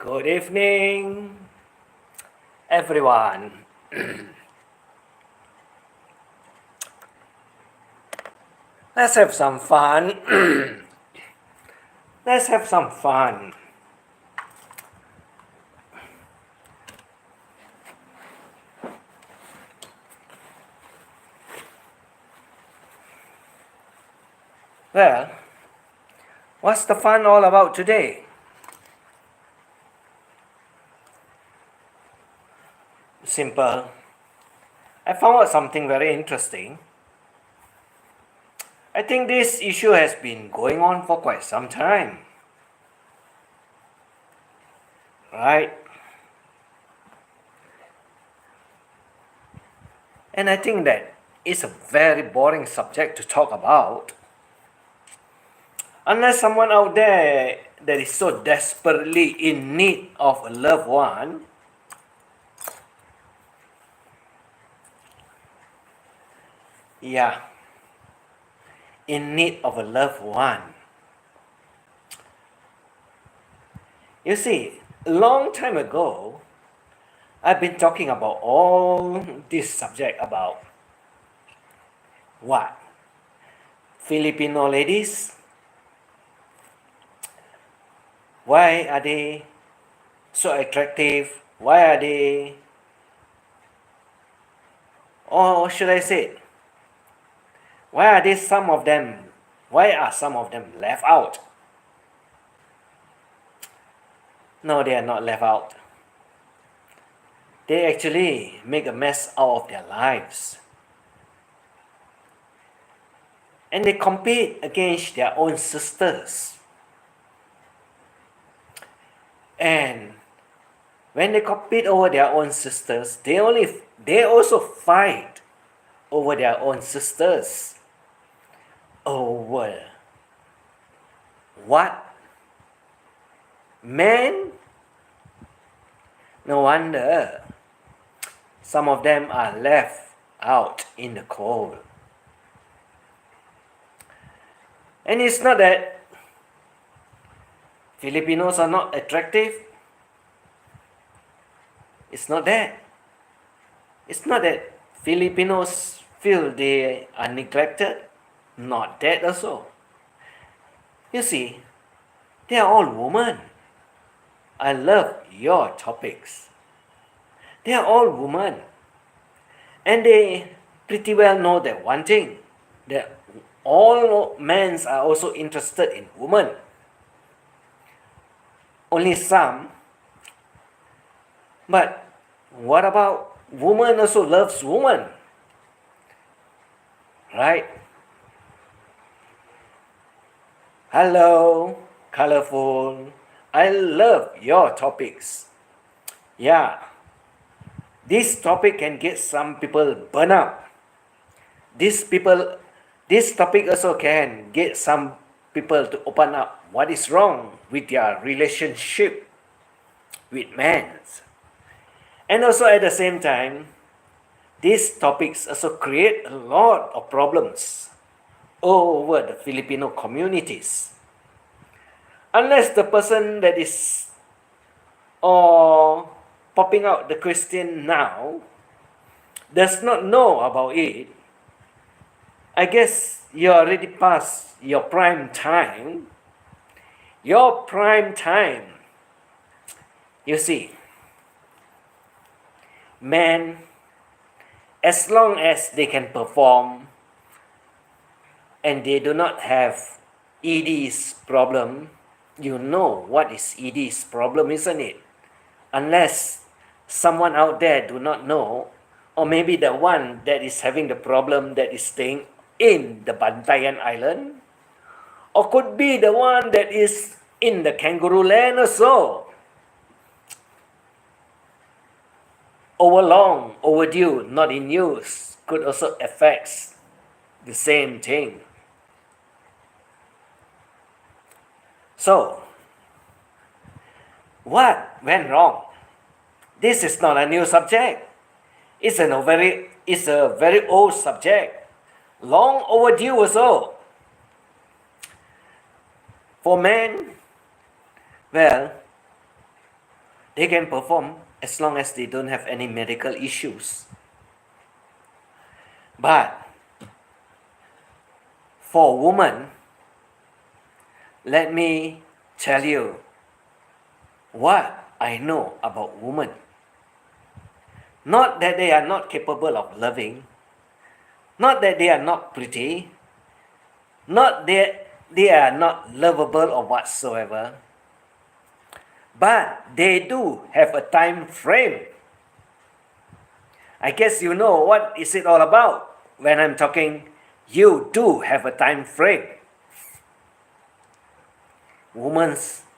Good evening, everyone. Let's have some fun. Let's have some fun. Well, what's the fun all about today? Simple. I found out something very interesting. I think this issue has been going on for quite some time. Right? And I think that it's a very boring subject to talk about. Unless someone out there that is so desperately in need of a loved one, in need of a loved one. You see, a long time ago, I've been talking about all this subject about what? Filipino ladies. Why are they so attractive? Why are they, or should I say, why are some of them left out? No, they are not left out. They actually make a mess out of their lives. And they compete against their own sisters. And when they compete over their own sisters, they also fight over their own sisters. Over what? Men? No wonder some of them are left out in the cold. And it's not that Filipinos are not attractive. It's not that. It's not that Filipinos feel they are neglected. Not that also. You see, they are all women. I love your topics. They are all women. And they pretty well know that one thing, that all men are also interested in women. Only some. But what about woman also loves woman? Right? Hello, colorful. I love your topics. Yeah. This topic can get some people burn out. This topic also can get some people to open up what is wrong with their relationship with men. And also at the same time, these topics also create a lot of problems over the Filipino communities. Unless the person that is popping out the question now does not know about it, I guess you already past your prime time. Your prime time. You see, men, as long as they can perform and they do not have ED's problem, you know what is ED's problem, isn't it? Unless someone out there do not know, or maybe the one that is having the problem that is staying in the Bantayan Island, or could be the one that is in the kangaroo land or so. Overdue, not in use, could also affect the same thing. So, what went wrong? This is not a new subject. It's a very old subject. Long overdue also. For men, well, they can perform as long as they don't have any medical issues. But for women, let me tell you what I know about women. Not that they are not capable of loving, not that they are not pretty, not that they are not lovable or whatsoever, but they do have a time frame. I guess you know what is it all about when I'm talking you do have a time frame.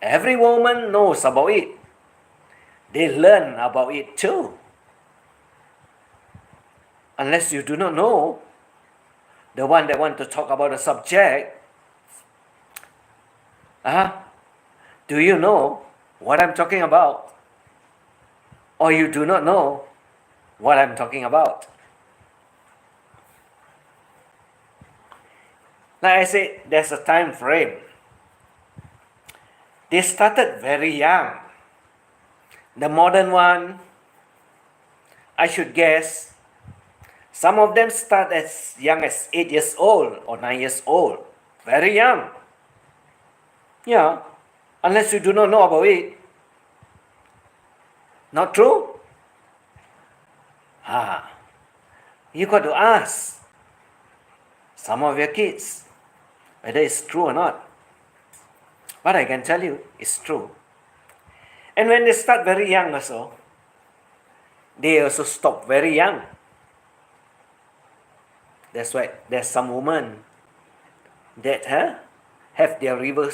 Every woman knows about it. They learn about it too. Unless you do not know, the one that want to talk about the subject, do you know what I'm talking about? Or you do not know what I'm talking about? Like I said, there's a time frame. They started very young. The modern one, I should guess, some of them start as young as 8 years old or 9 years old. Very young. Yeah, unless you do not know about it. Not true? You got to ask some of your kids whether it's true or not. But I can tell you, it's true. And when they start very young also, they also stop very young. That's why there's some women that have their river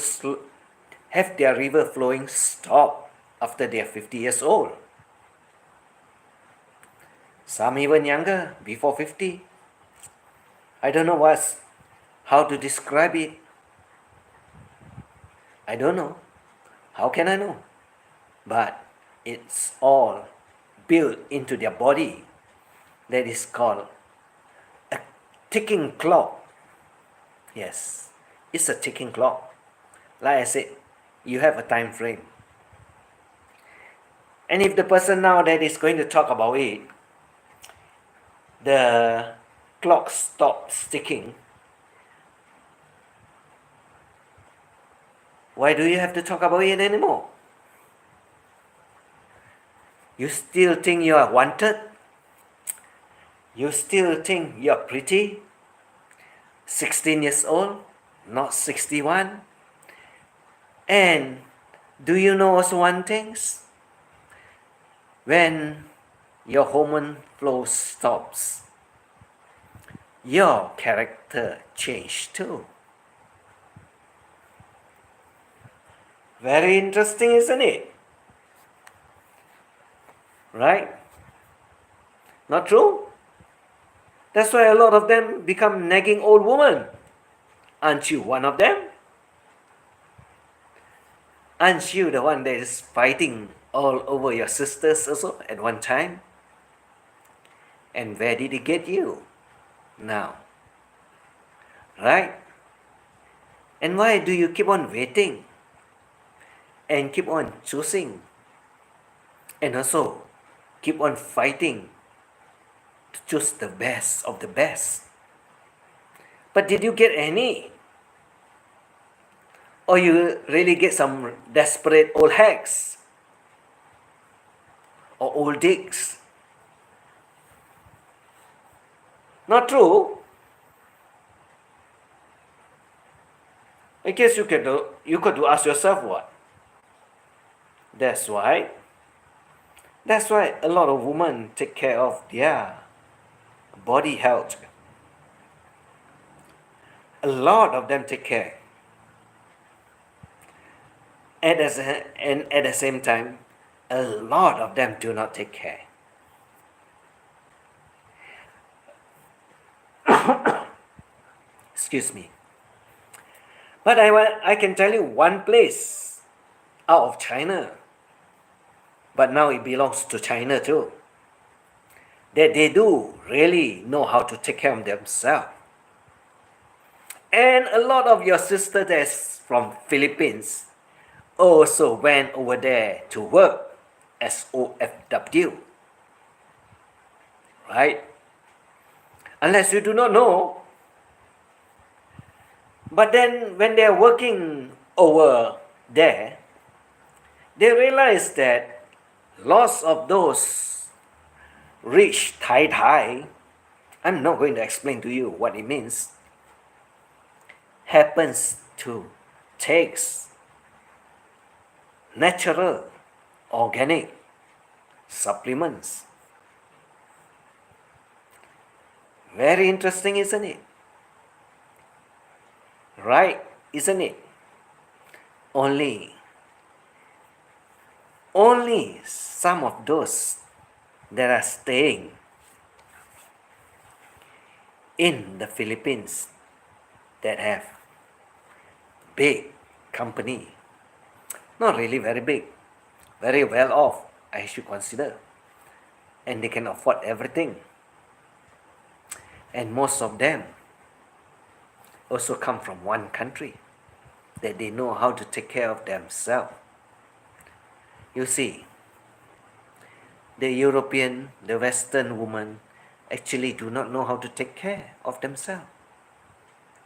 flowing stop after they are 50 years old. Some even younger, before 50. I don't know how to describe it. I don't know. How can I know? But it's all built into their body. That is called a ticking clock. Yes, it's a ticking clock. Like I said, you have a time frame. And if the person now that is going to talk about it, the clock stops ticking, why do you have to talk about it anymore? You still think you are wanted? You still think you are pretty? 16 years old, not 61? And do you know also one thing? When your hormone flow stops, your character change too. Very interesting, isn't it? Right? Not true? That's why a lot of them become nagging old women. Aren't you one of them? Aren't you the one that is fighting all over your sisters also at one time? And where did it get you now? Right? And why do you keep on waiting? And keep on choosing? And also keep on fighting to choose the best of the best? But did you get any? Or you really get some desperate old hags? Or old dicks? Not true? I guess you could ask yourself what? That's why a lot of women take care of their body health. A lot of them take care. And at the same time, a lot of them do not take care. Excuse me. But I can tell you one place out of China, but now it belongs to China too, that they do really know how to take care of themselves. And a lot of your sisters that's from Philippines also went over there to work SOFW, right? Unless you do not know. But then when they are working over there, they realize that lots of those rich Tai, I'm not going to explain to you what it means, happens to takes natural, organic supplements. Very interesting, isn't it? Right, isn't it? Only some of those that are staying in the Philippines that have big company, not really very big, very well off, I should consider, and they can afford everything. And most of them also come from one country that they know how to take care of themselves. You see, the European, the Western woman actually do not know how to take care of themselves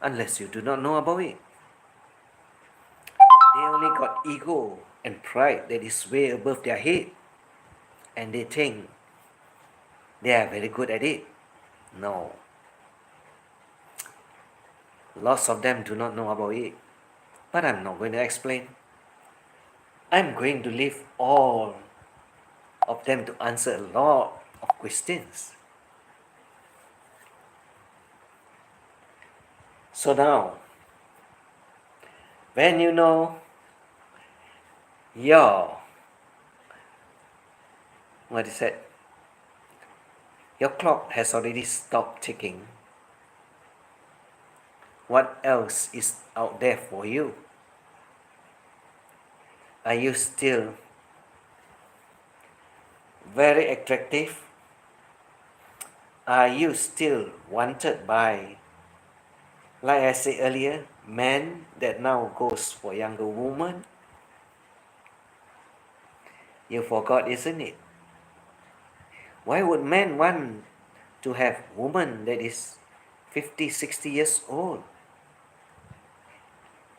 unless you do not know about it. They only got ego and pride that is way above their head, and they think they are very good at it. No. Lots of them do not know about it, but I'm not going to explain. I'm going to leave all of them to answer a lot of questions. So now, when you know your, what is it? Your clock has already stopped ticking. What else is out there for you? Are you still very attractive? Are you still wanted by, like I said earlier, men that now goes for younger women? You forgot, isn't it? Why would men want to have woman that is 50, 60 years old?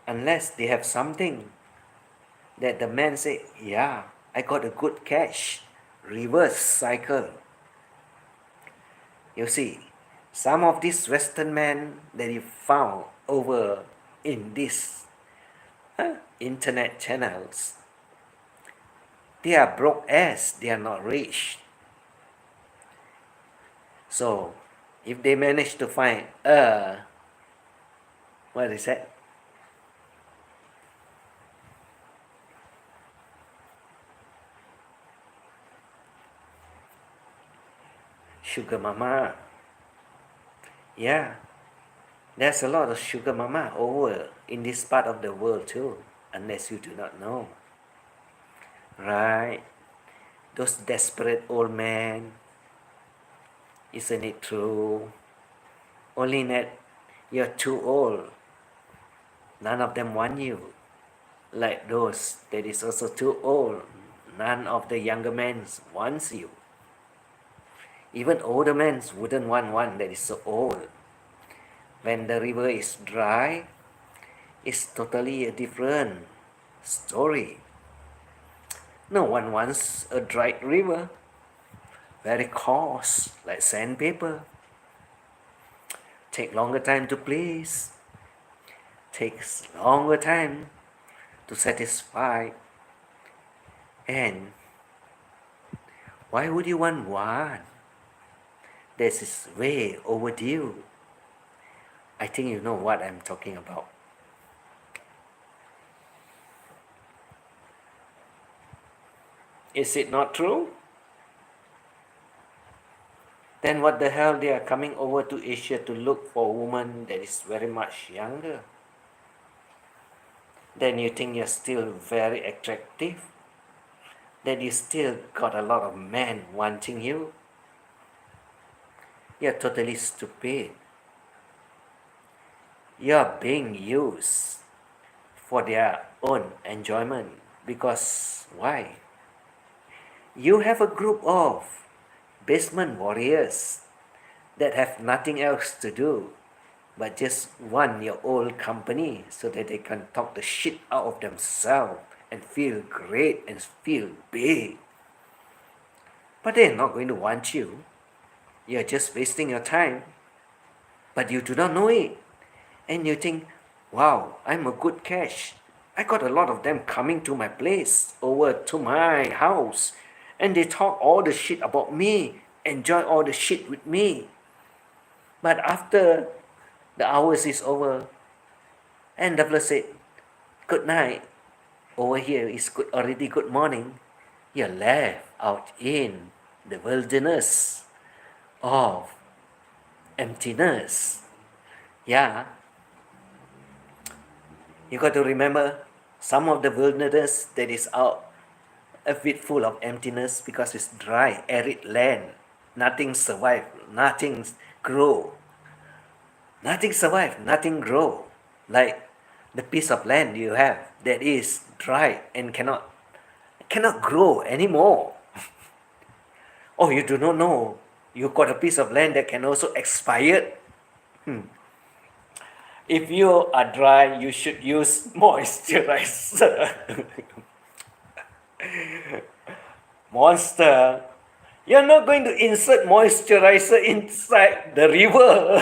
Unless they have something that the man say, yeah, I got a good cash, reverse cycle. You see, some of these Western men that you found over in these internet channels, they are broke ass, they are not rich. So, if they manage to find what is that? Sugar mama. Yeah, there's a lot of sugar mama over in this part of the world too, unless you do not know. Right? Those desperate old men. Isn't it true? Only that you're too old. None of them want you. Like those that is also too old. None of the younger men wants you. Even older men wouldn't want one that is so old. When the river is dry, it's totally a different story. No one wants a dry river, very coarse, like sandpaper. Take longer time to please, takes longer time to satisfy. And why would you want one? This is way overdue. I think you know what I'm talking about. Is it not true? Then what the hell they are coming over to Asia to look for a woman that is very much younger? Then you think you're still very attractive? Then you still got a lot of men wanting you? You're totally stupid. You're being used for their own enjoyment. Because why? You have a group of basement warriors that have nothing else to do but just want your old company so that they can talk the shit out of themselves and feel great and feel big. But they're not going to want you. You're just wasting your time. But you do not know it. And you think, wow, I'm a good catch. I got a lot of them coming to my place, over to my house, and they talk all the shit about me, enjoy all the shit with me. But after the hours is over, and the fellow said, good night. Over here is already good morning. You're left out in the wilderness of emptiness. Yeah. You got to remember some of the wilderness that is out a bit full of emptiness because it's dry, arid land. Nothing survive, nothing grow. Nothing survive, nothing grow. Like the piece of land you have that is dry and cannot grow anymore. Oh, you do not know. You got a piece of land that can also expire. If you are dry, you should use moisturizer. Monster, you're not going to insert moisturizer inside the river.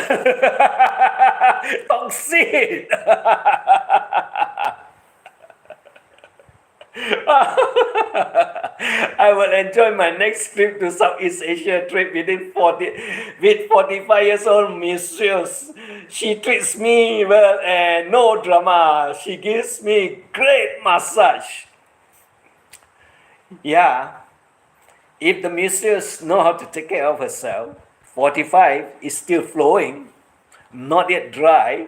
Toxic. I will enjoy my next trip to Southeast Asia trip with 45 years old mistress. She treats me well and no drama. She gives me great massage. Yeah, if the mistress know how to take care of herself, 45 is still flowing, not yet dry,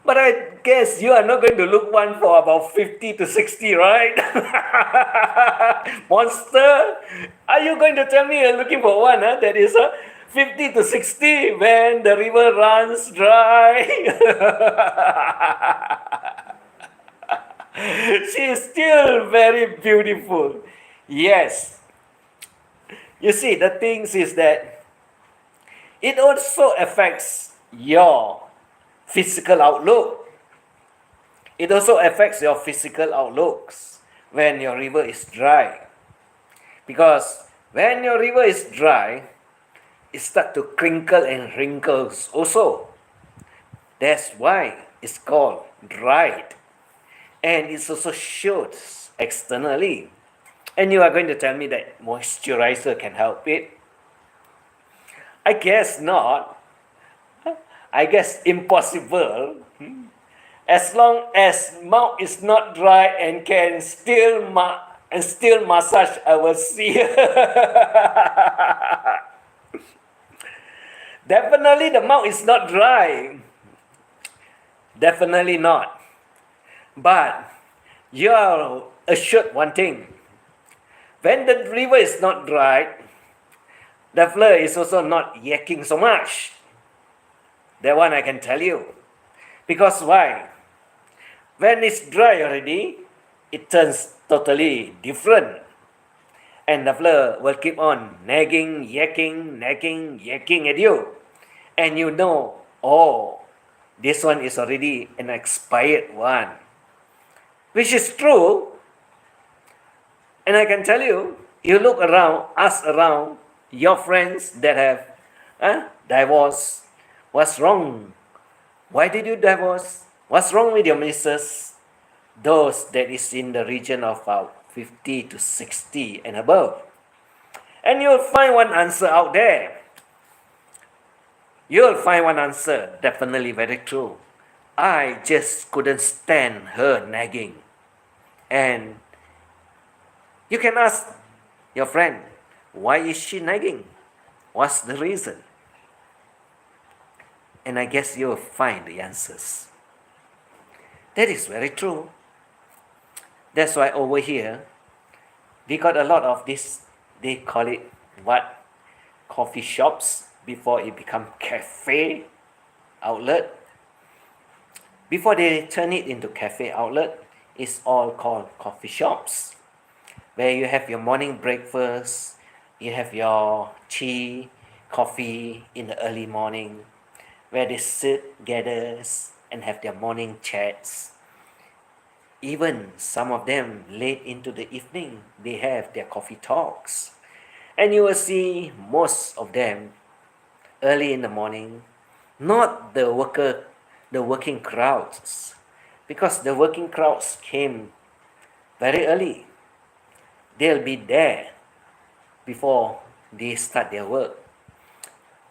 but I guess you are not going to look one for about 50 to 60, right? Monster, are you going to tell me you're looking for one that is 50 to 60 when the river runs dry? She is still very beautiful. Yes. You see, the thing is that it also affects your physical outlook. It also affects your physical outlooks when your river is dry. Because when your river is dry, it starts to crinkle and wrinkles also. That's why it's called dried. And it also shows externally. And you are going to tell me that moisturizer can help it? I guess not. I guess impossible. As long as mouth is not dry and can still massage our sea. Definitely the mouth is not dry. Definitely not. But you are assured one thing. When the river is not dry, the flood is also not yakking so much. That one I can tell you. Because why? When it's dry already, it turns totally different. And the flood will keep on nagging, yakking at you. And you know, oh, this one is already an expired one. Which is true. And I can tell you, you look around, ask around your friends that have divorced. What's wrong? Why did you divorce? What's wrong with your missus? Those that is in the region of 50 to 60 and above. And you'll find one answer out there. You'll find one answer, definitely very true. I just couldn't stand her nagging. And you can ask your friend, why is she nagging? What's the reason? And I guess you'll find the answers. That is very true. That's why over here, we got a lot of this, they call it what? Coffee shops before it become cafe outlet. Before they turn it into cafe outlet, it's all called coffee shops. where you have your morning breakfast, you have your tea, coffee in the early morning, where they sit, gathers, and have their morning chats. Even some of them late into the evening, they have their coffee talks. And you will see most of them early in the morning, not the working crowds, because the working crowds came very early. They'll be there before they start their work.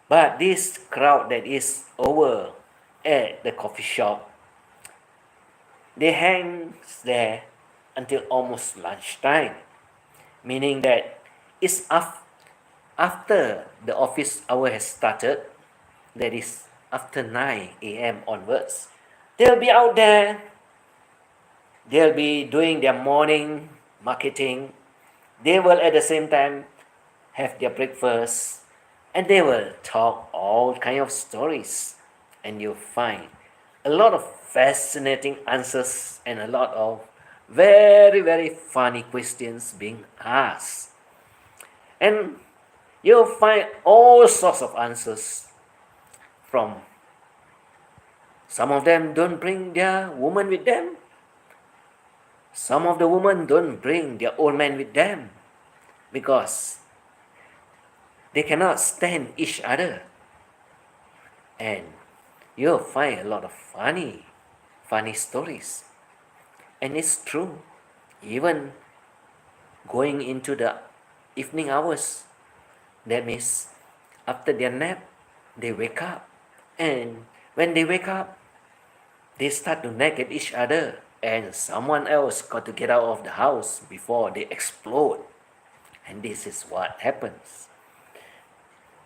But this crowd that is over at the coffee shop, they hang there until almost lunchtime, meaning that it's after the office hour has started, that is after 9 a.m. onwards. They'll be out there, they'll be doing their morning marketing, they will at the same time have their breakfast, and they will talk all kind of stories, and you'll find a lot of fascinating answers and a lot of very, very funny questions being asked. And you'll find all sorts of answers from some of them don't bring their woman with them. Some of the women don't bring their old man with them because they cannot stand each other. And you'll find a lot of funny stories. And it's true. Even going into the evening hours, that means after their nap, they wake up. And when they wake up, they start to nag at each other. And someone else got to get out of the house before they explode. And this is what happens.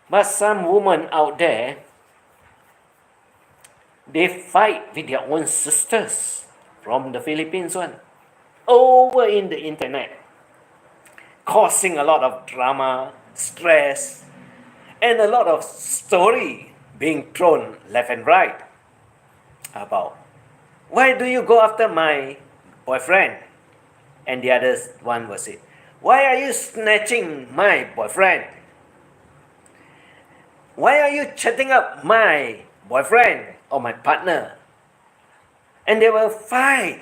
But some women out there, they fight with their own sisters from the Philippines one over in the internet, causing a lot of drama, stress, and a lot of story being thrown left and right about why do you go after my boyfriend? And the other one will say, why are you snatching my boyfriend? Why are you chatting up my boyfriend or my partner? And they will fight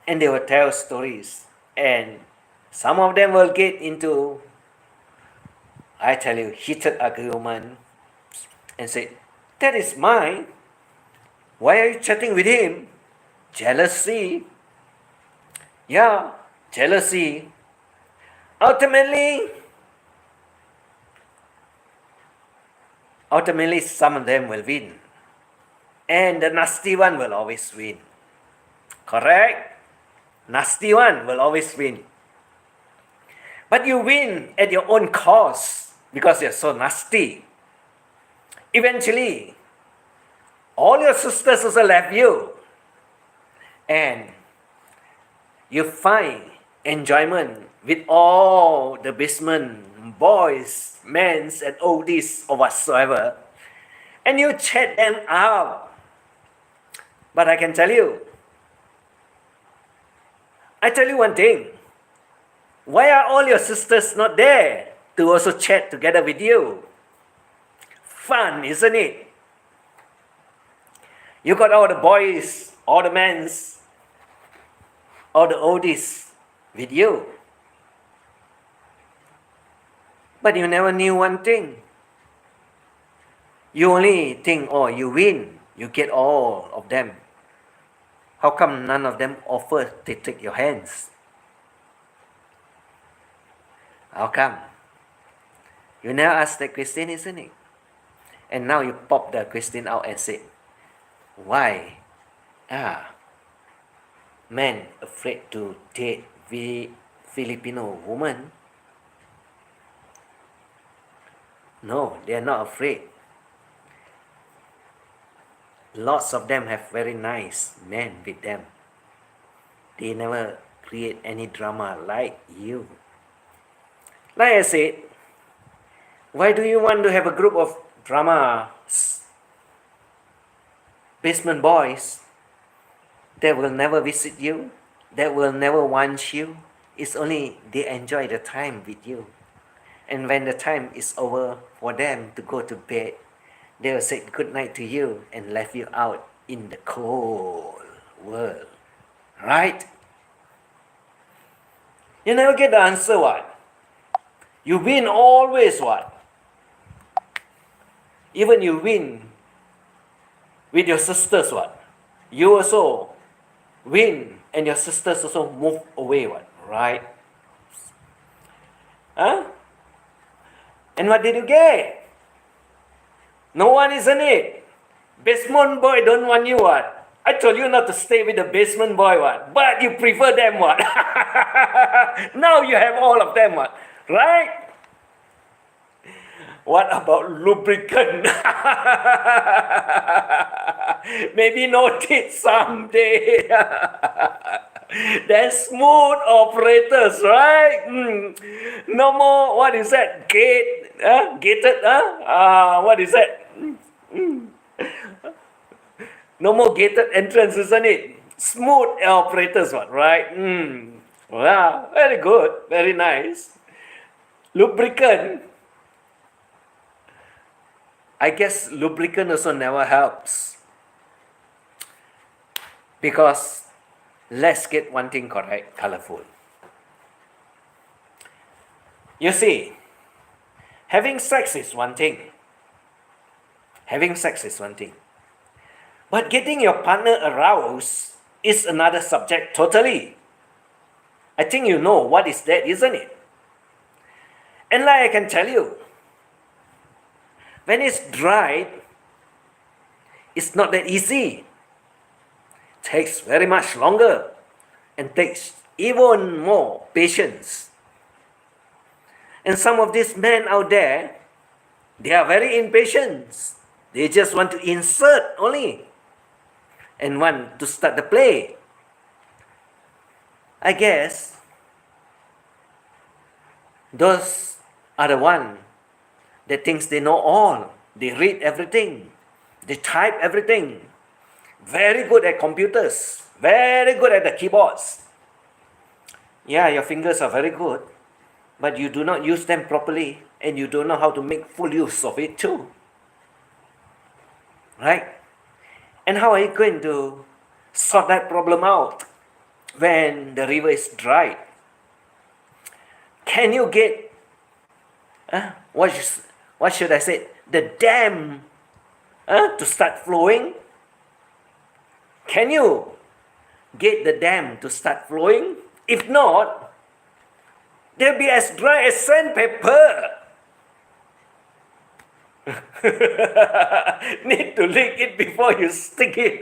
and they will tell stories. And some of them will get into, I tell you, heated argument and say, that is mine. Why are you chatting with him? Jealousy. Yeah, jealousy. Ultimately, some of them will win. And the nasty one will always win. Correct? Nasty one will always win. But you win at your own cost because you're so nasty. Eventually, all your sisters also left you. And you find enjoyment with all the basement boys, men, and oldies or whatsoever. And you chat them out. But I tell you one thing. Why are all your sisters not there to also chat together with you? Fun, isn't it? You got all the boys, all the men, all the oldies with you. But you never knew one thing. You only think, oh, you win, you get all of them. How come none of them offer to take your hands? How come? You never asked that question, isn't it? And now you pop the question out and say, why are men afraid to date the Filipino woman? No, they are not afraid. Lots of them have very nice men with them. They never create any drama like you. Like I said, why do you want to have a group of drama basement boys that will never visit you, that will never want you, It's only they enjoy the time with you. And when the time is over for them to go to bed, they will say good night to you and leave you out in the cold world. Right? You never get the answer what? You win always what? Even you win with your sisters what? You also win and your sisters also move away what? Right? Huh? And what did you get? No one, isn't it? Basement boy don't want you what? I told you not to stay with the basement boy what? But you prefer them what? Now you have all of them what? Right? What about lubricant? Maybe notice someday. Then smooth operators, right? No more, what is that? Gated, what is that? No more gated entrance, isn't it? Smooth operators, what, right? Wow, very good, very nice. Lubricant. I guess lubricant also never helps. Because let's get one thing correct, colorful. You see, having sex is one thing. Having sex is one thing. But getting your partner aroused is another subject totally. I think you know what is that, isn't it? And like I can tell you, when it's dried, it's not that easy. It takes very much longer and takes even more patience. And some of these men out there, they are very impatient. They just want to insert only and want to start the play. I guess those are the ones that thinks they know all. They read everything. They type everything. Very good at computers. Very good at the keyboards. Yeah, your fingers are very good, but you do not use them properly and you don't know how to make full use of it too. Right? And how are you going to sort that problem out when the river is dry? Can you get, what should I say, the dam to start flowing? Can you get the dam to start flowing? If not, they'll be as dry as sandpaper. Need to lick it before you stick it.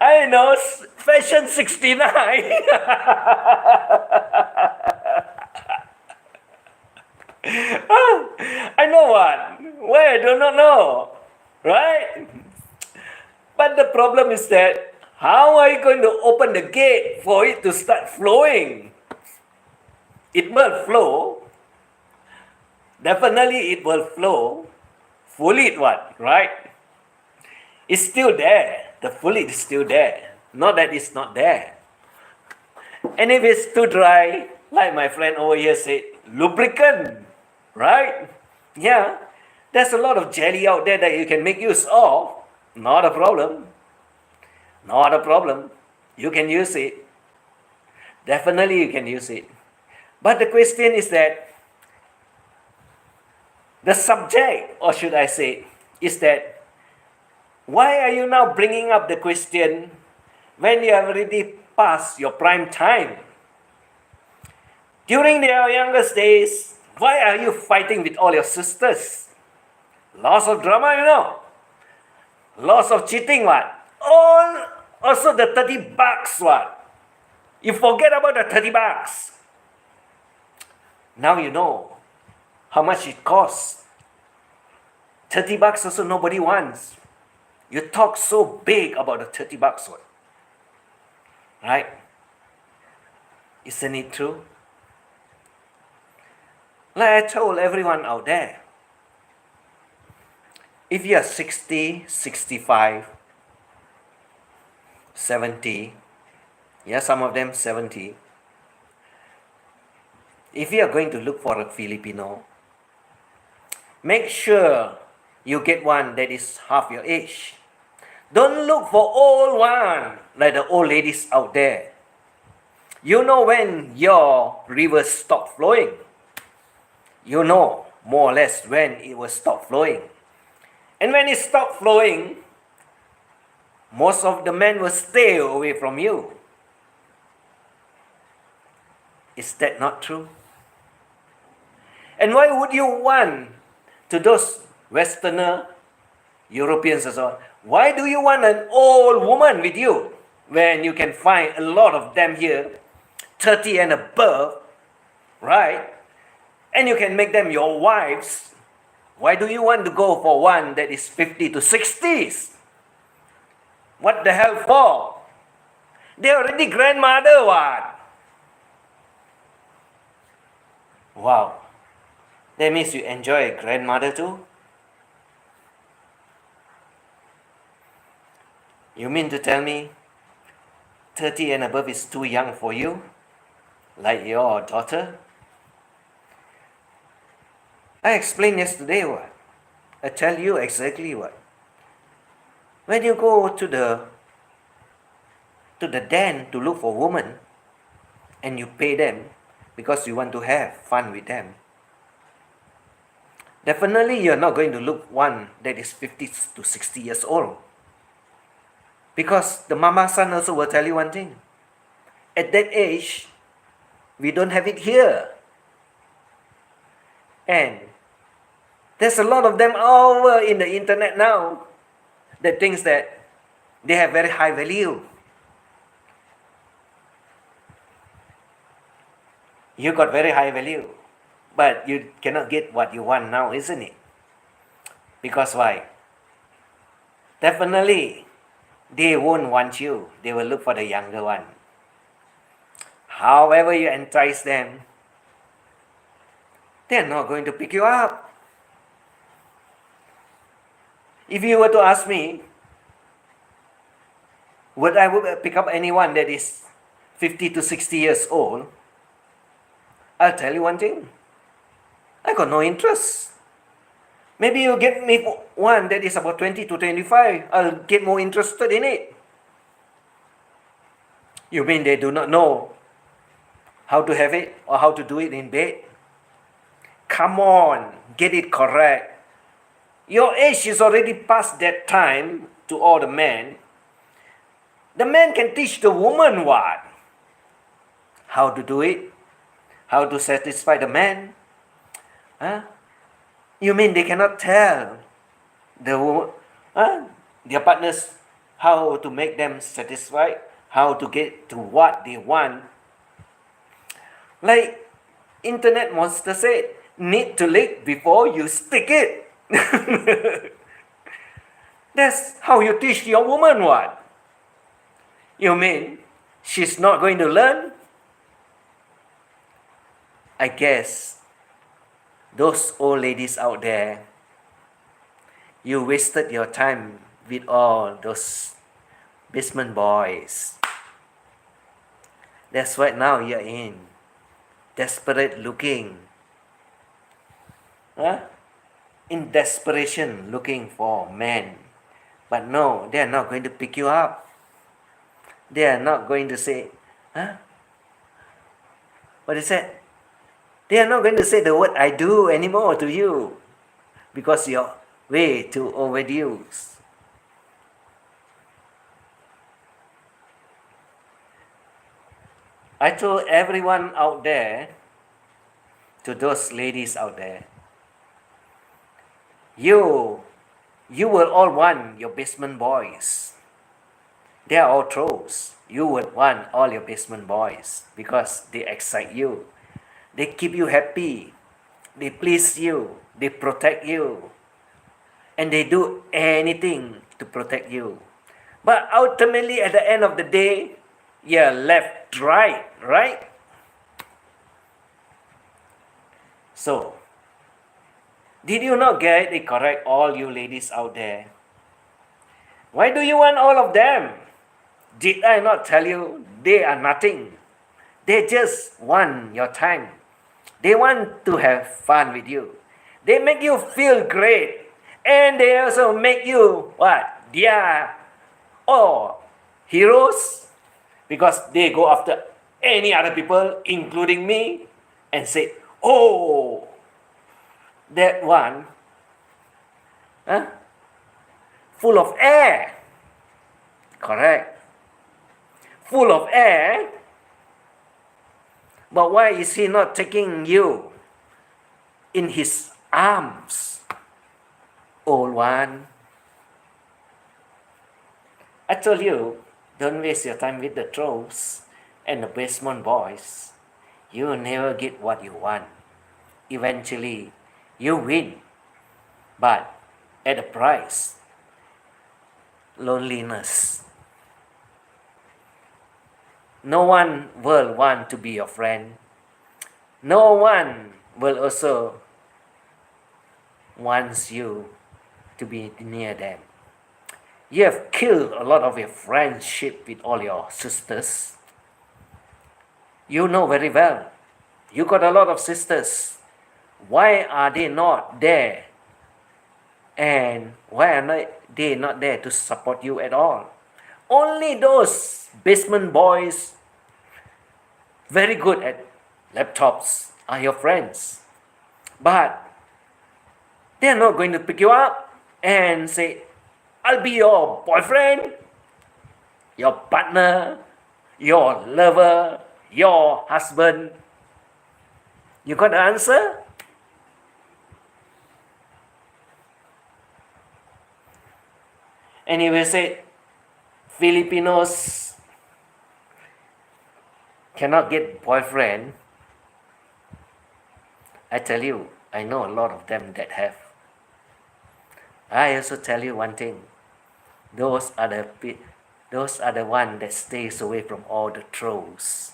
I know, Fashion 69. I know what? Why I do not know, right? But the problem is that how are you going to open the gate for it to start flowing? It will flow. Definitely it will flow. Fluid what, right? It's still there. The fluid is still there. Not that it's not there. And if it's too dry, like my friend over here said, lubricant, right? Yeah, there's a lot of jelly out there that you can make use of. Not a problem. Not a problem. You can use it. Definitely you can use it. But the question is that the subject, or should I say, is that why are you now bringing up the question when you have already passed your prime time? During your youngest days, why are you fighting with all your sisters? Lots of drama, you know. Lots of cheating, what? Also the 30 bucks, what? You forget about the 30 bucks. Now you know how much it costs. 30 bucks also nobody wants. You talk so big about the 30 bucks, what? Right? Isn't it true? Like I told everyone out there, If you are 60, 65, 70, yeah, some of them 70, if you are going to look for a Filipino, make sure you get one that is half your age. Don't look for old one like the old ladies out there. You know when your rivers stop flowing. You know more or less when it will stop flowing. And when it stops flowing, most of the men will stay away from you. Is that not true? And why would you want to those Westerner, Europeans and so on, why do you want an old woman with you when you can find a lot of them here, 30 and above, right? And you can make them your wives. Why do you want to go for one that is 50 to 60s? What the hell for? They're already grandmother, what? Wow. That means you enjoy a grandmother too? You mean to tell me 30 and above is too young for you? Like your daughter? I explained yesterday what? I tell you exactly what? When you go to the den to look for women and you pay them because you want to have fun with them, definitely you're not going to look one that is 50 to 60 years old. Because the mama son also will tell you one thing. At that age, we don't have it here. And there's a lot of them over in the internet now that thinks that they have very high value. You got very high value, but you cannot get what you want now, isn't it? Because why? Definitely, they won't want you. They will look for the younger one. However you entice them, they're not going to pick you up. If you were to ask me, would I pick up anyone that is 50 to 60 years old? I'll tell you one thing. I got no interest. Maybe you get me one that is about 20 to 25. I'll get more interested in it. You mean they do not know how to have it or how to do it in bed? Come on, get it correct. Your age is already past that time to all the men. The man can teach the woman what? How to do it? How to satisfy the man? Huh? You mean they cannot tell their partners how to make them satisfied? How to get to what they want? Like internet monster said, need to lick before you stick it. That's how you teach your woman what? You mean she's not going to learn? I guess those old ladies out there, you wasted your time with all those basement boys. That's what now you're in. Desperate looking. In desperation looking for men. But no, they are not going to pick you up. They are not going to say, what is that? They are not going to say the word I do anymore to you because you're way too overdue. I told everyone out there, to those ladies out there, you will all want your basement boys. They are all trolls. You would want all your basement boys because they excite you. They keep you happy. They please you. They protect you. And they do anything to protect you. But ultimately, at the end of the day, you're left dry, right? So, Did you not get it correct, all you ladies out there? Why do you want all of them? Did I not tell you they are nothing? They just want your time. They want to have fun with you. They make you feel great. And they also make you what? They are all heroes because they go after any other people, including me, and say, oh, that one, huh? Full of air. Correct. Full of air. But why is he not taking you in his arms, old one? I told you, don't waste your time with the trolls and the basement boys. You will never get what you want. Eventually, you win, but at a price. Loneliness. No one will want to be your friend. No one will also wants you to be near them. You have killed a lot of your friendship with all your sisters. You know very well. You got a lot of sisters. Why are they not there? And why are they not there to support you at all? Only those basement boys, very good at laptops, are your friends. But they're not going to pick you up and say, I'll be your boyfriend, your partner, your lover, your husband. You got the answer? And he will say, Filipinos cannot get boyfriend. I tell you, I know a lot of them that have. I also tell you one thing. Those are the one that stays away from all the trolls.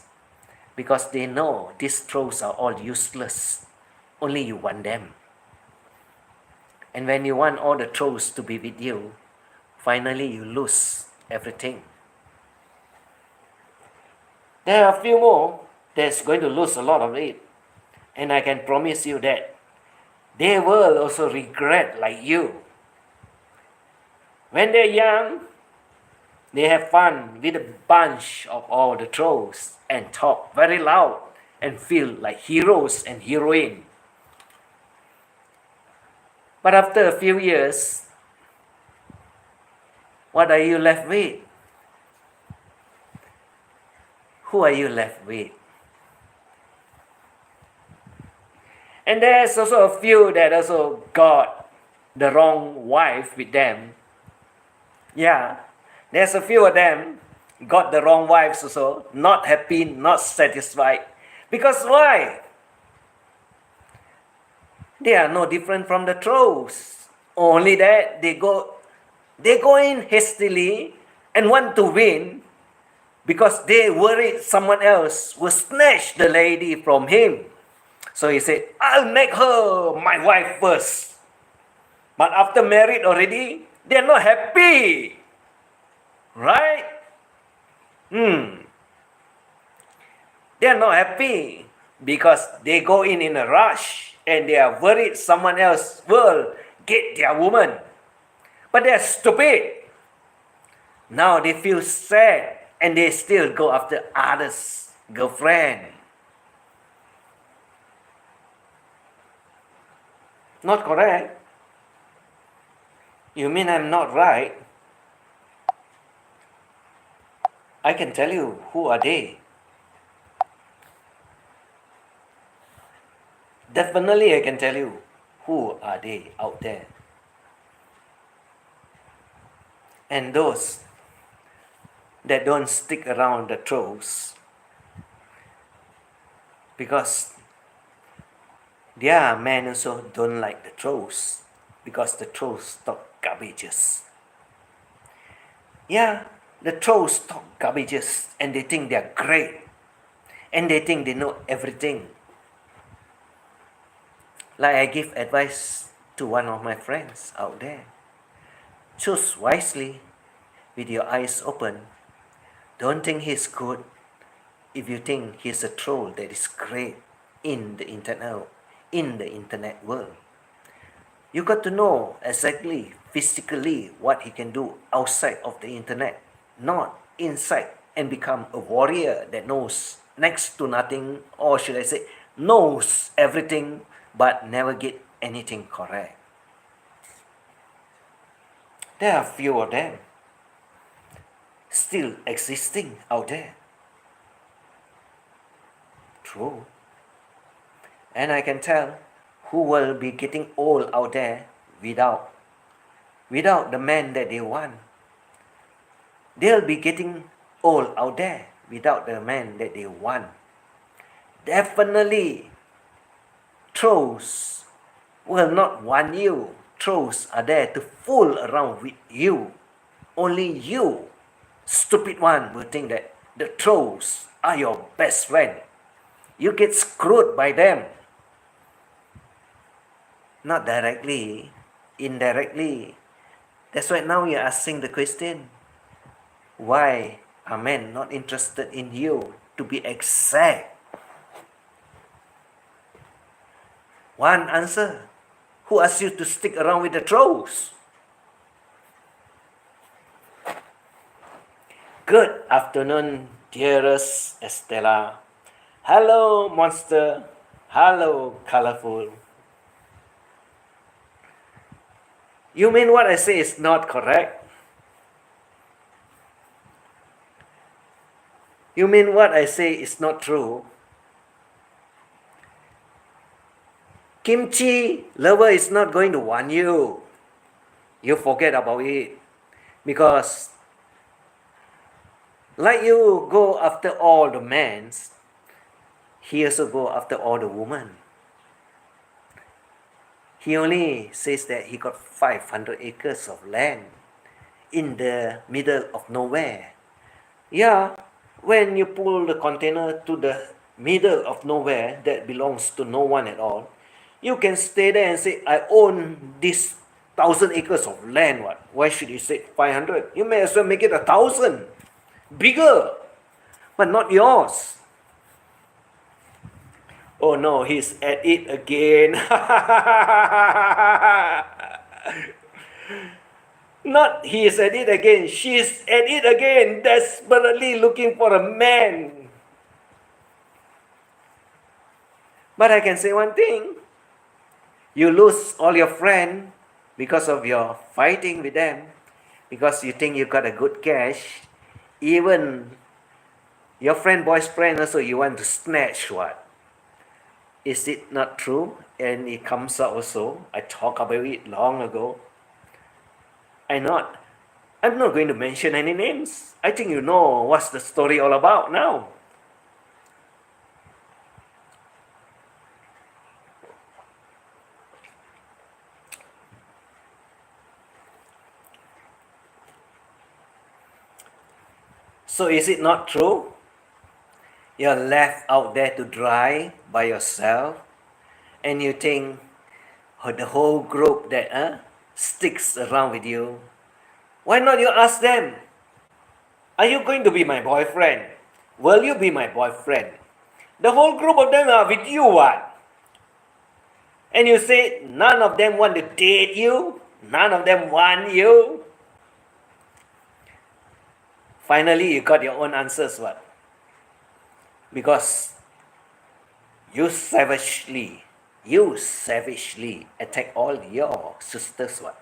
Because they know these trolls are all useless. Only you want them. And when you want all the trolls to be with you, finally you lose everything. There are a few more that's going to lose a lot of it. And I can promise you that they will also regret like you. When they're young, they have fun with a bunch of all the trolls and talk very loud and feel like heroes and heroine. But after a few years, what are you left with? Who are you left with? And there's also a few that also got the wrong wife with them. Yeah, there's a few of them got the wrong wives also, not happy, not satisfied. Because why? They are no different from the trolls. Only that they go in hastily and want to win because they worried someone else will snatch the lady from him. So he said, I'll make her my wife first. But after married already, they're not happy. Right? They're not happy because they go in a rush and they are worried someone else will get their woman. But they're stupid. Now they feel sad and they still go after others' girlfriend. Not correct. You mean I'm not right? I can tell you who are they. Definitely I can tell you who are they out there. And those that don't stick around the trolls because their men also don't like the trolls because the trolls talk garbages. Yeah, the trolls talk garbages and they think they're great and they think they know everything. Like I give advice to one of my friends out there. Choose wisely with your eyes open. Don't think he's good if you think he's a troll that is great in the internet world. You got to know exactly physically what he can do outside of the internet, not inside, and become a warrior that knows next to nothing, or should I say, knows everything but never get anything correct. There are few of them still existing out there. True. And I can tell who will be getting old out there without the man that they want. They'll be getting old out there without the man that they want. Definitely, trolls will not want you. Trolls are there to fool around with you. Only you, stupid one, will think that the trolls are your best friend. You get screwed by them. Not directly, indirectly. That's why now you're asking the question, why are men not interested in you? To be exact. One answer. Who asked you to stick around with the trolls? Good afternoon, dearest Estella. Hello, monster. Hello, colorful. You mean what I say is not correct? You mean what I say is not true? Kimchi lover is not going to want you. You forget about it. Because like you go after all the men, he also go after all the women. He only says that he got 500 acres of land in the middle of nowhere. Yeah, when you pull the container to the middle of nowhere that belongs to no one at all, you can stay there and say, I own this 1,000 acres of land. What? Why should you say 500? You may as well make it 1,000. Bigger, but not yours. Oh no, he's at it again. Not he is at it again. She's at it again, desperately looking for a man. But I can say one thing. You lose all your friends because of your fighting with them. Because you think you got a good cash. Even your boy's friend also you want to snatch what? Is it not true? And it comes out also. I talked about it long ago. I'm not going to mention any names. I think you know what's the story all about now. So is it not true? You're left out there to dry by yourself, and you think the whole group that sticks around with you, why not you ask them, are you going to be my boyfriend? Will you be my boyfriend? The whole group of them are with you, what? And you say none of them want to date you? None of them want you? Finally, you got your own answers, what? Because you savagely attack all your sisters, what?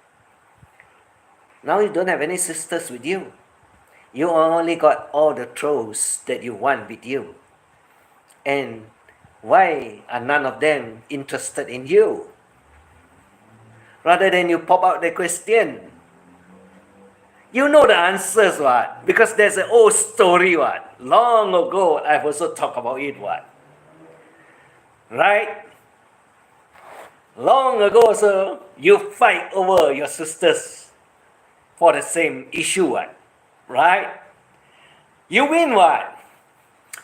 Now you don't have any sisters with you. You only got all the trolls that you want with you. And why are none of them interested in you? Rather than you pop out the question, you know the answers, what? Because there's an old story, what? Long ago, I've also talked about it, what? Right? Long ago, so you fight over your sisters for the same issue, what? Right? You win, what?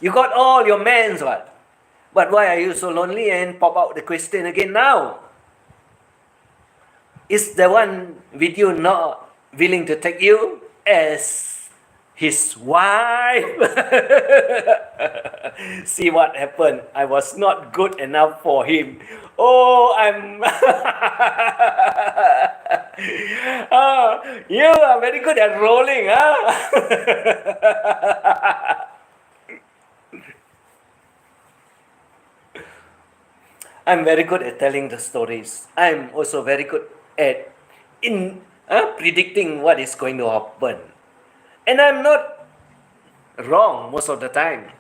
You got all your men, what? But why are you so lonely and pop out the question again now? is the one with you not willing to take you as his wife. See what happened. I was not good enough for him. Oh, I'm. You are very good at rolling, huh? I'm very good at telling the stories. I'm also very good at predicting what is going to happen. And I'm not wrong most of the time.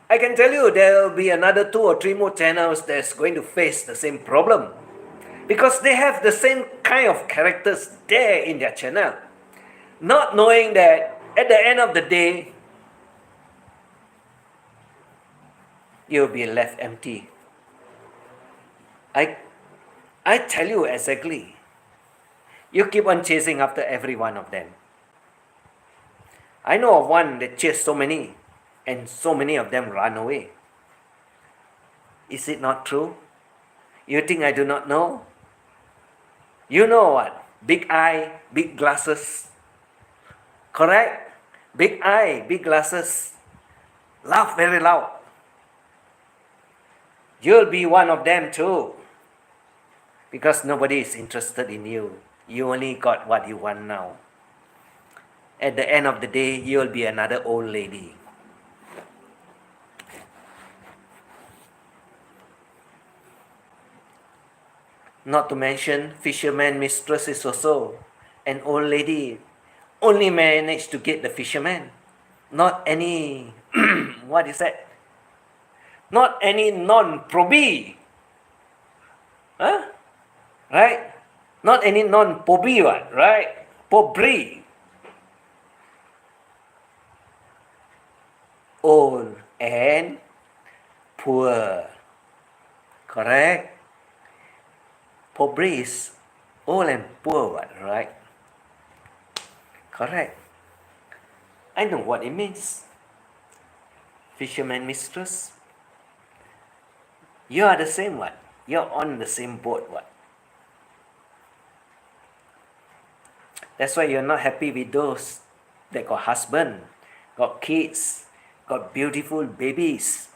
I can tell you there will be another 2 or 3 more channels that's going to face the same problem. Because they have the same kind of characters there in their channel. Not knowing that at the end of the day, you'll be left empty. I tell you exactly. You keep on chasing after every one of them. I know of one that chased so many, and so many of them run away. Is it not true? You think I do not know? You know what? Big eye, big glasses. Correct? Big eye, big glasses. Laugh very loud. You'll be one of them too. Because nobody is interested in you. You only got what you want now. At the end of the day, you'll be another old lady. Not to mention, fisherman mistress is also an old lady. Only managed to get the fisherman. Not any, what is that? Not any non-probi. Huh? Right? Not any non-pobi one, right? Pobri. Old and poor. Correct? Pobri is old and poor one, right? Correct. I know what it means. Fisherman mistress. You are the same one. You're on the same boat one. That's why you're not happy with those that got husband, got kids, got beautiful babies.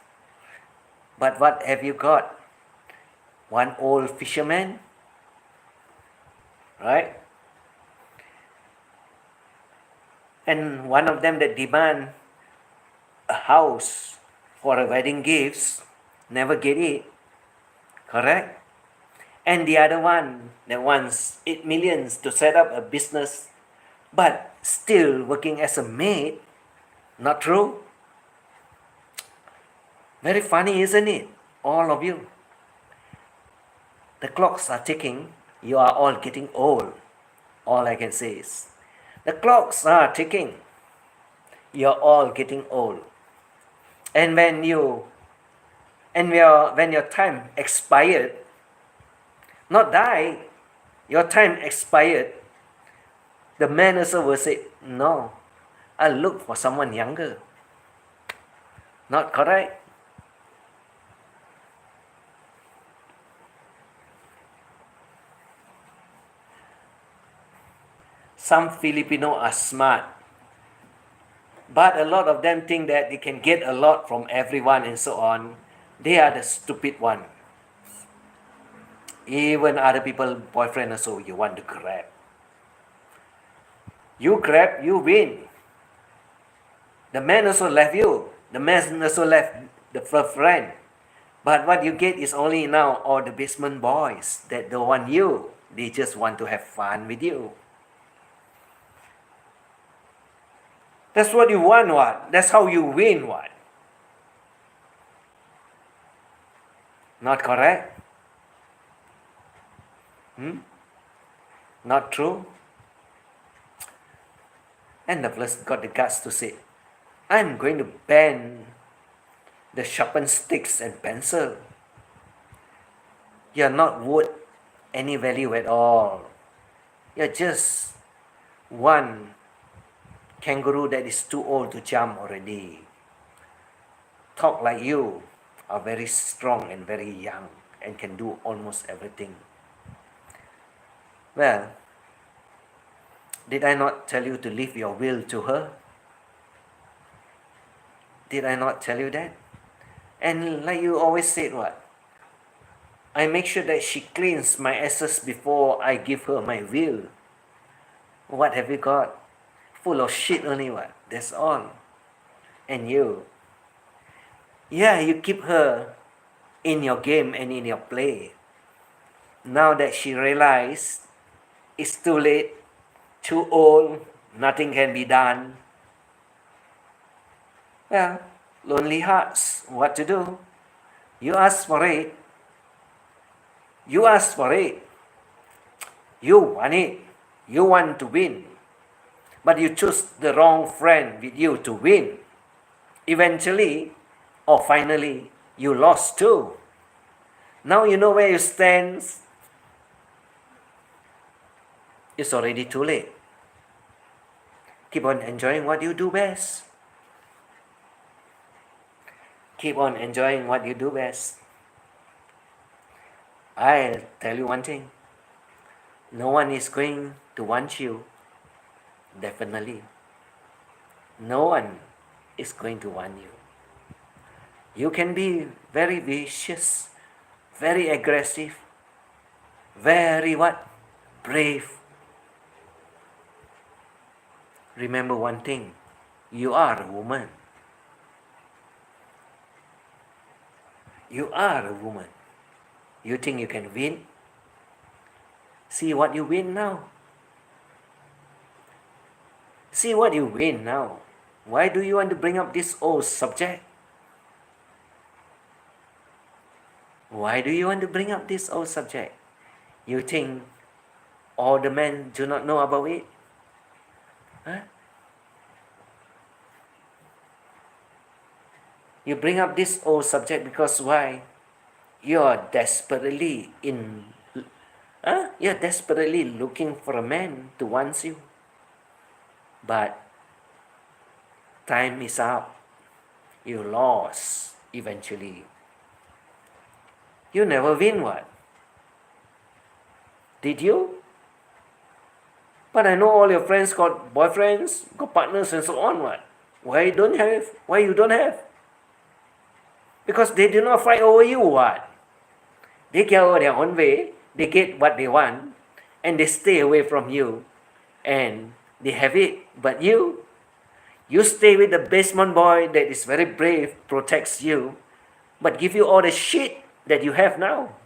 But what have you got? One old fisherman? Right? And one of them that demand a house for a wedding gifts, never get it. Correct? And the other one that wants 8 millions to set up a business, but still working as a maid. Not true? Very funny, isn't it? All of you. The clocks are ticking. You are all getting old. All I can say is, the clocks are ticking. You're all getting old. And when your time expired, not die, your time expired, the man also will say, no, I'll look for someone younger. Not correct? Some Filipino are smart, but a lot of them think that they can get a lot from everyone and so on. They are the stupid one. Even other people, boyfriend also, you want to grab. You grab, you win. The man also left you. The man also left the friend. But what you get is only now all the basement boys that don't want you. They just want to have fun with you. That's what you want, what? That's how you win, what? Not correct? Not true? And the plus got the guts to say, I'm going to ban the sharpened sticks and pencil. You're not worth any value at all. You're just one kangaroo that is too old to jump already. Talk like you are very strong and very young and can do almost everything. Well, did I not tell you to leave your will to her? Did I not tell you that? And like you always said, what? I make sure that she cleans my assets before I give her my will. What have you got? Full of shit only, what? That's all. And you, yeah, you keep her in your game and in your play. Now that she realized it's too late, too old, nothing can be done. Well, lonely hearts, what to do? You ask for it. You ask for it. You want it. You want to win. But you choose the wrong friend with you to win. Eventually, or finally, you lost too. Now you know where you stand. It's already too late. Keep on enjoying what you do best. Keep on enjoying what you do best. I'll tell you one thing. No one is going to want you. Definitely. No one is going to want you. You can be very vicious, very aggressive, very what? Brave. Remember one thing. You are a woman. You are a woman. You think you can win? See what you win now. See what you win now. Why do you want to bring up this old subject? Why do you want to bring up this old subject? You think all the men do not know about it? Huh? You bring up this old subject because why? You're desperately you're desperately looking for a man to want you. But time is up. You lost eventually. You never win, what? Did you? But I know all your friends got boyfriends, got partners and so on, what? Why you don't have? Why you don't have? Because they do not fight over you, what? They go their own way, they get what they want, and they stay away from you, and they have it. But you stay with the basement boy that is very brave, protects you, but give you all the shit that you have now.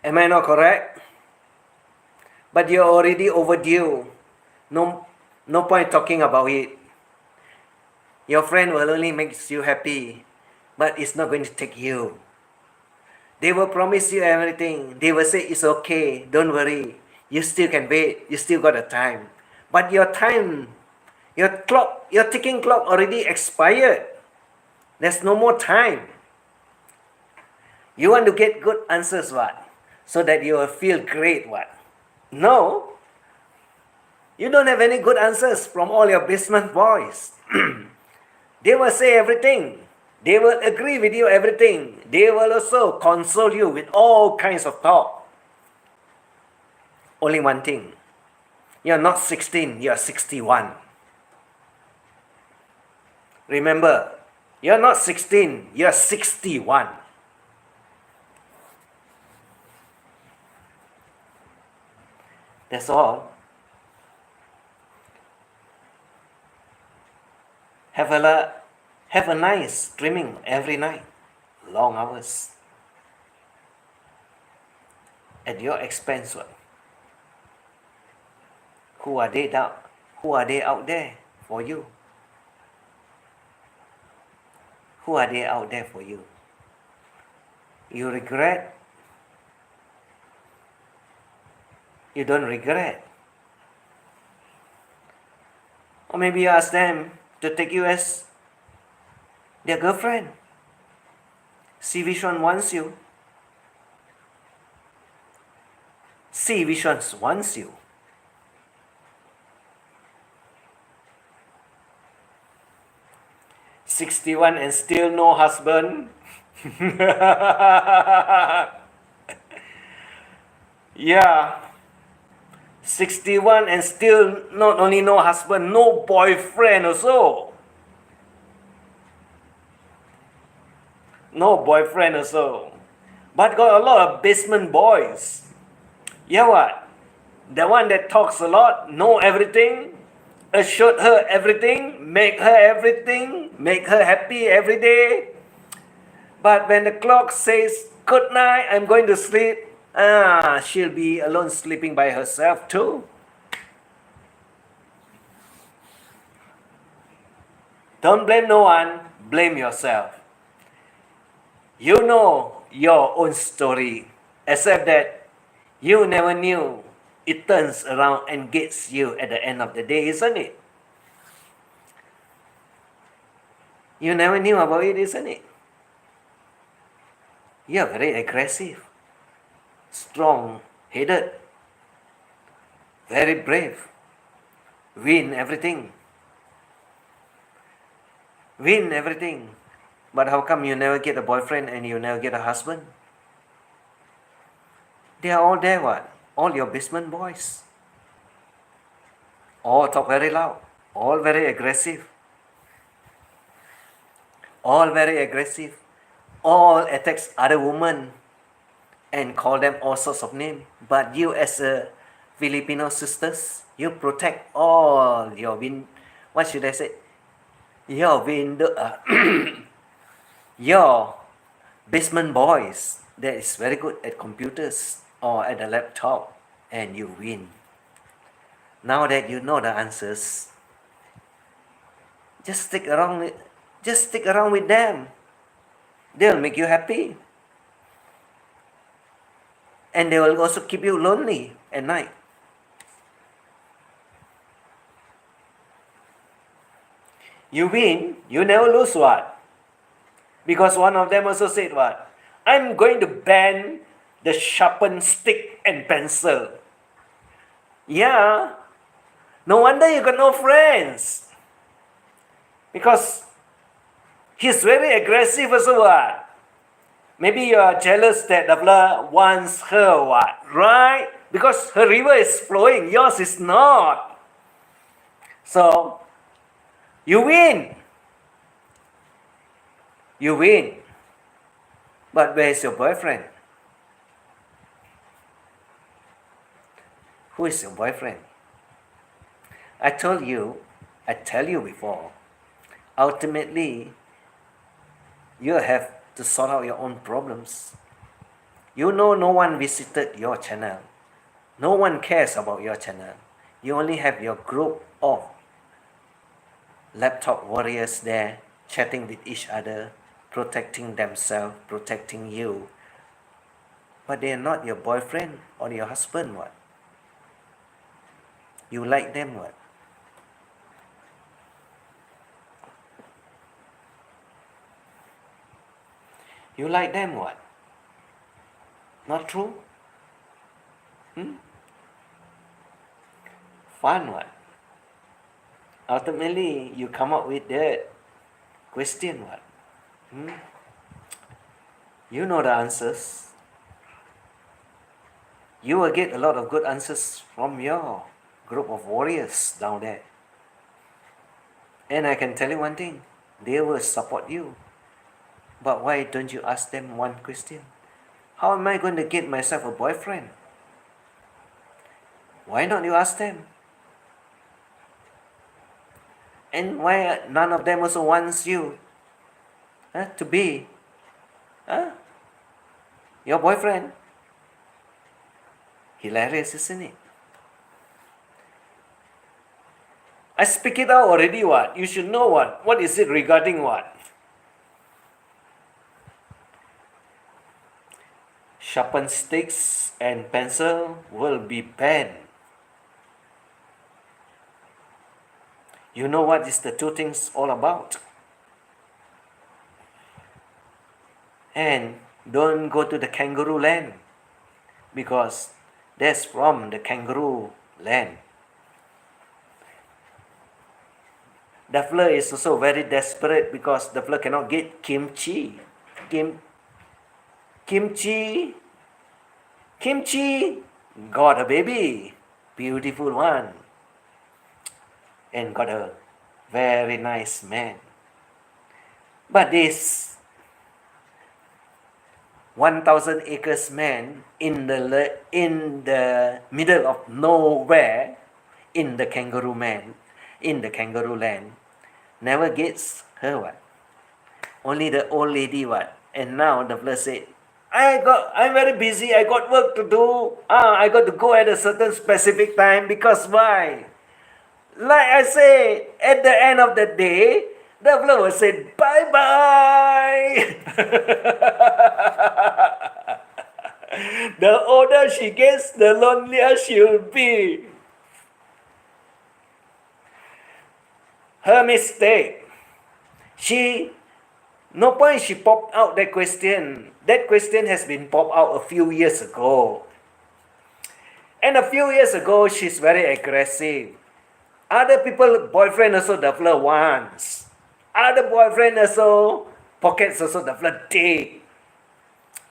Am I not correct? But you're already overdue. No point talking about it. Your friend will only make you happy, but it's not going to take you. They will promise you everything. They will say it's okay, don't worry. You still can wait, you still got the time. But your time, your ticking clock already expired. There's no more time. You want to get good answers, what? So that you will feel great, what? No. You don't have any good answers from all your basement boys. They will say everything. They will agree with you everything. They will also console you with all kinds of talk. Only one thing. You're not 16, you're 61. Remember, you're not 16, you're 61. That's all. Have a nice dreaming every night. Long hours. At your expense. What? Who are they out there for you? Who are they out there for you? You regret? You don't regret. Or maybe you ask them to take you as their girlfriend. See which one wants you. See which one wants you. "61 and still no husband." Yeah. 61 and still not only no husband, no boyfriend also. No boyfriend also. But got a lot of basement boys. Yeah, what? The one that talks a lot, know everything, assured her everything, make her happy every day. But when the clock says good night, I'm going to sleep, she'll be alone sleeping by herself too. Don't blame no one, blame yourself. You know your own story, except that you never knew it turns around and gets you at the end of the day, isn't it? You never knew about it, isn't it? You're very aggressive, strong-headed, very brave, win everything. Win everything. But how come you never get a boyfriend and you never get a husband? They are all there, what? All your basement boys. All talk very loud. All very aggressive. All very aggressive. All attacks other women and call them all sorts of names. But you as a Filipino sisters, you protect all your what should I say? Your your basement boys that is very good at computers or at the laptop, and you win. Now that you know the answers, just stick around with them. They'll make you happy. And they will also keep you lonely at night. You win, you never lose, what? Because one of them also said, what? I'm going to ban the sharpened stick and pencil. Yeah. No wonder you got no friends. Because he's very aggressive also, what? Maybe you are jealous that Davla wants her, what? Right? Because her river is flowing, yours is not. So, you win. You win. But where is your boyfriend? Who is your boyfriend? I tell you before, ultimately, you have to sort out your own problems. You know no one visited your channel. No one cares about your channel. You only have your group of laptop warriors there chatting with each other, protecting themselves, protecting you. But they are not your boyfriend or your husband, what? You like them, what? You like them, what? Not true? Fun, what? Ultimately, you come up with that question, what? You know the answers. You will get a lot of good answers from your group of warriors down there. And I can tell you one thing, they will support you. But why don't you ask them one question? How am I going to get myself a boyfriend? Why not you ask them? And why none of them also wants you to be your boyfriend? Hilarious, isn't it? I speak it out already, what? You should know what? What is it regarding what? Sharpened sticks and pencil will be banned. You know what is the two things all about? And don't go to the kangaroo land, because That's from the kangaroo land. Duffler is also very desperate because Duffler cannot get kimchi. Kimchi got a baby, beautiful one, and got a very nice man. But this 1,000 acres man in the middle of nowhere, in the kangaroo land, never gets her what. Only the old lady what. And now the fellow said, I'm very busy, I got work to do. I got to go at a certain specific time because why? Like I say, at the end of the day, the fellow will say bye bye. The older she gets, the lonelier she'll be. Her mistake. No point she popped out that question. That question has been popped out a few years ago. And a few years ago, she's very aggressive. Other people, boyfriend also the flirt wants. Other boyfriend also, pockets also the flirt take.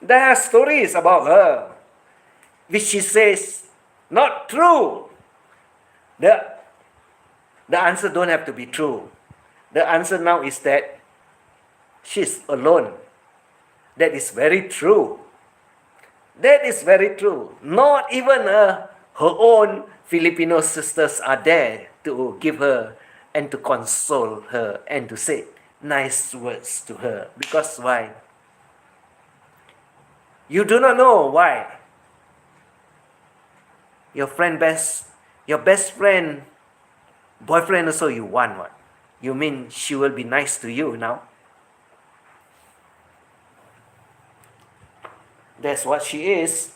There are stories about her, which she says, not true. The answer don't have to be true. The answer now is that she's alone. That is very true. That is very true. Not even her own Filipino sisters are there to give her and to console her and to say nice words to her. Because why? You do not know why. Your best friend, boyfriend also you want what? You mean she will be nice to you now? That's what she is.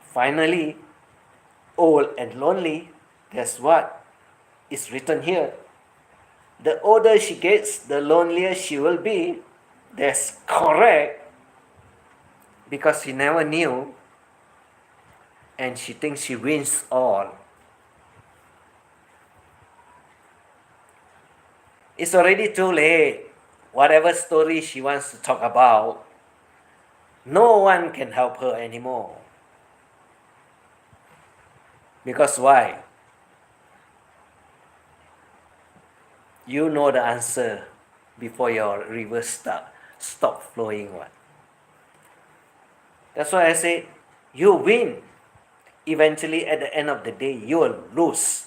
Finally, old and lonely. That's what is written here. The older she gets, the lonelier she will be. That's correct. Because she never knew. And she thinks she wins all. It's already too late. Whatever story she wants to talk about, no one can help her anymore. Because why? You know the answer before your river stop flowing. What? That's why I say, you win. Eventually, at the end of the day, you will lose.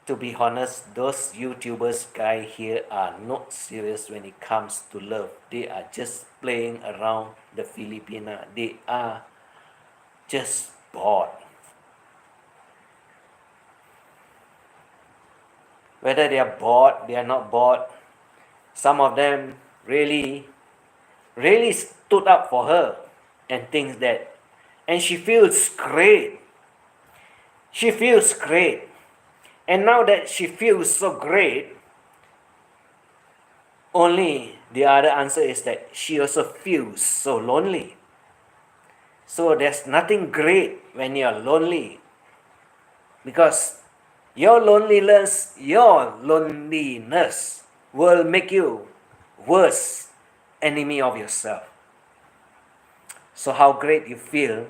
To be honest, those YouTubers guy here are not serious when it comes to love. They are just playing around the Filipina. They are just bored. Whether they are bored, they are not bored. Some of them really stood up for her and thinks that. And she feels great. She feels great. And now that she feels so great, only the other answer is that she also feels so lonely. So there's nothing great when you're lonely. Because your loneliness will make you worse enemy of yourself. So how great you feel,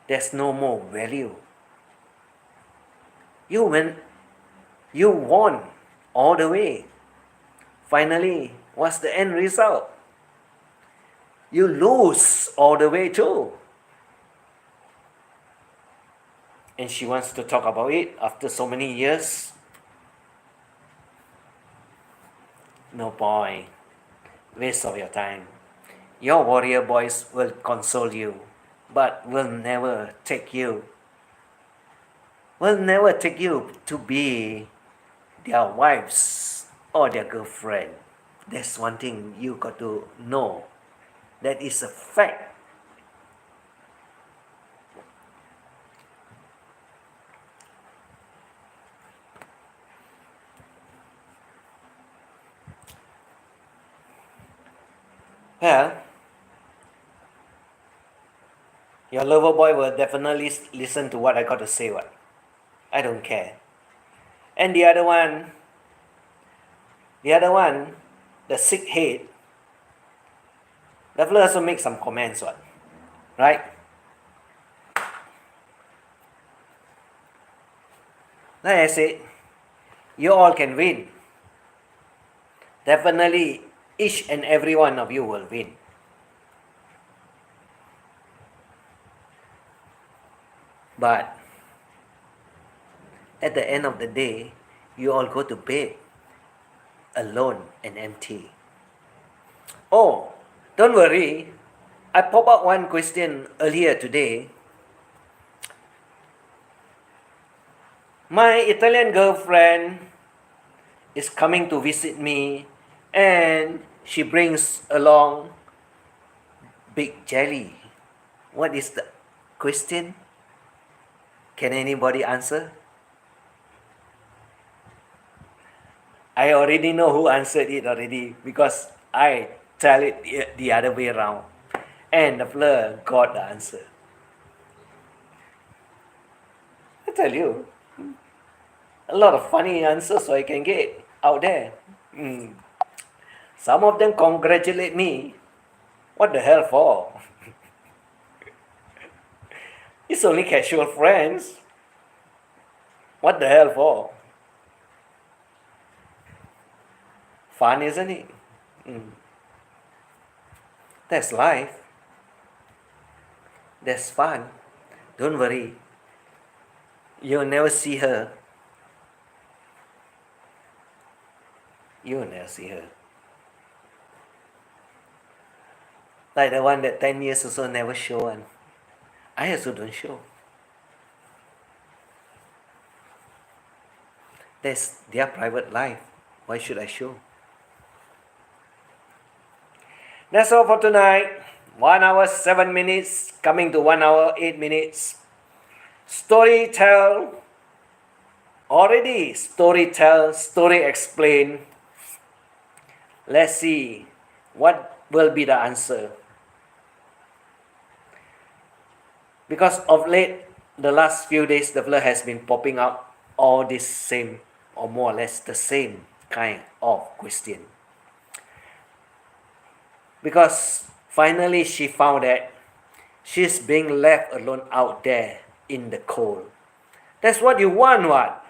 there's no more value. You won all the way. Finally, what's the end result? You lose all the way too. And she wants to talk about it after so many years. No point. Waste of your time. Your warrior boys will console you, but will never take you to be their wives or their girlfriend. That's one thing you got to know. That is a fact. Well, Your lover boy will definitely listen to what I got to say. What? I don't care. And the other one, the sick head, the fella also make some comments. What? Right? Like I said, you all can win. Definitely, each and every one of you will win. But at the end of the day, you all go to bed alone and empty. Oh, don't worry. I pop up one question earlier today. My Italian girlfriend is coming to visit me and she brings along big jelly. What is the question? Can anybody answer? I already know who answered it already because I tell it the other way around. And the fella got the answer. I tell you, a lot of funny answers I can get out there. Some of them congratulate me. What the hell for? It's only casual friends. What the hell for? Fun, isn't it? That's life. That's fun. Don't worry. You'll never see her. You'll never see her. Like the one that 10 years also never show one. I also don't show. That's their private life. Why should I show? That's all for tonight. 1 hour 7 minutes, coming to 1 hour 8 minutes. Story tell, already story tell, story explain. Let's see what will be the answer. Because of late, the last few days, the fella has been popping up all this same, or more or less the same kind of question. Because finally she found that she's being left alone out there in the cold. That's what you want, what?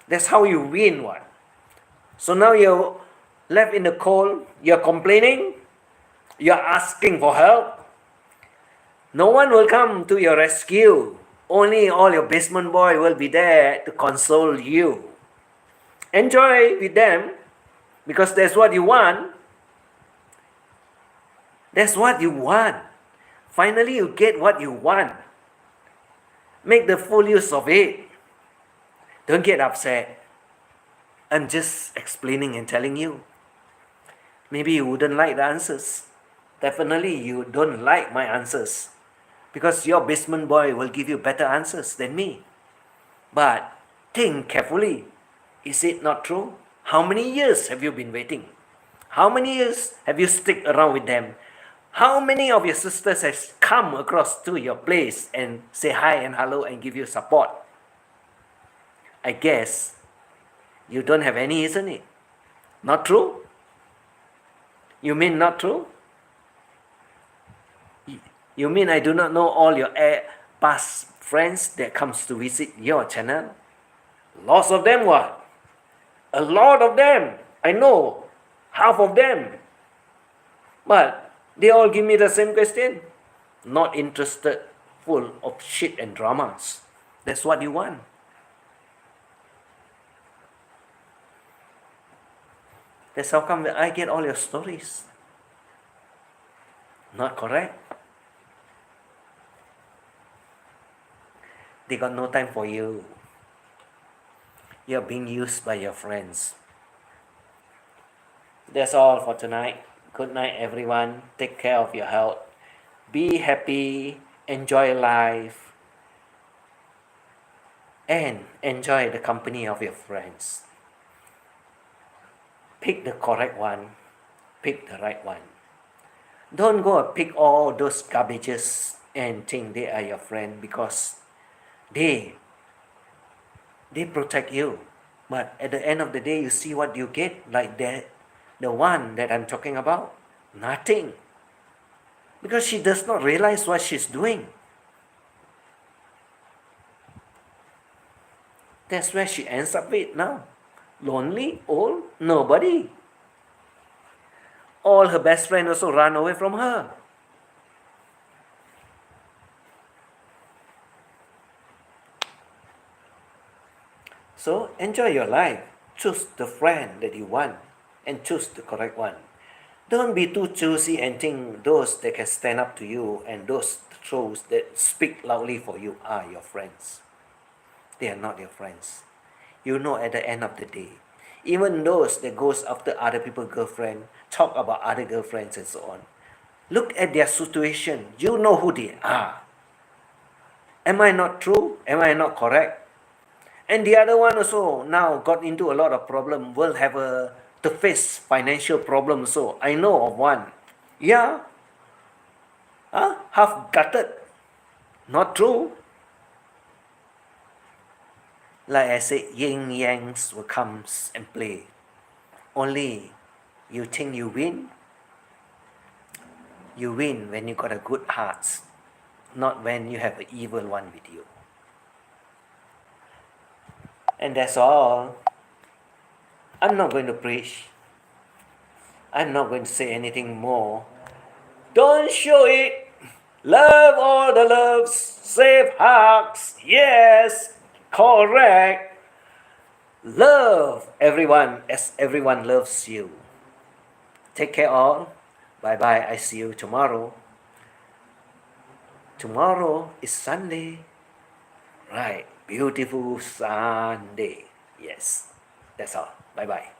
That's how you win, what? So now you're left in the cold, you're complaining, you're asking for help. No one will come to your rescue. Only all your basement boy will be there to console you. Enjoy with them because that's what you want. That's what you want. Finally, you get what you want. Make the full use of it. Don't get upset. I'm just explaining and telling you. Maybe you wouldn't like the answers. Definitely you don't like my answers. Because your basement boy will give you better answers than me. But think carefully. Is it not true? How many years have you been waiting? How many years have you stick around with them? How many of your sisters has come across to your place and say hi and hello and give you support? I guess you don't have any, isn't it? Not true? You mean not true? You mean I do not know all your past friends that comes to visit your channel? Lots of them, what? A lot of them. I know. Half of them. But they all give me the same question. Not interested, full of shit and dramas. That's what you want. That's how come I get all your stories. Not correct. They got no time for you. You're being used by your friends. That's all for tonight. Good night, everyone. Take care of your health. Be happy. Enjoy life. And enjoy the company of your friends. Pick the correct one. Pick the right one. Don't go and pick all those garbages and think they are your friend because they protect you. But at the end of the day, you see what you get, like that, the one that I'm talking about, nothing. Because she does not realize what she's doing. That's where she ends up with now. Lonely, old, nobody. All her best friends also run away from her. So enjoy your life. Choose the friend that you want and choose the correct one. Don't be too choosy and think those that can stand up to you and those that speak loudly for you are your friends. They are not your friends. You know at the end of the day. Even those that goes after other people's girlfriend, talk about other girlfriends and so on. Look at their situation. You know who they are. Am I not true? Am I not correct? And the other one also now got into a lot of problem, will have to face financial problems. So I know of one. Yeah, half gutted. Not true. Like I said, yin yangs will come and play. Only you think you win. You win when you got a good heart, not when you have an evil one with you. And that's all. I'm not going to preach. I'm not going to say anything more. Don't show it. Love all the loves. Save hugs. Yes, correct. Love everyone as everyone loves you. Take care all. Bye bye. I see you tomorrow. Tomorrow is Sunday. Right. Beautiful Sunday. Yes. That's all. Bye bye.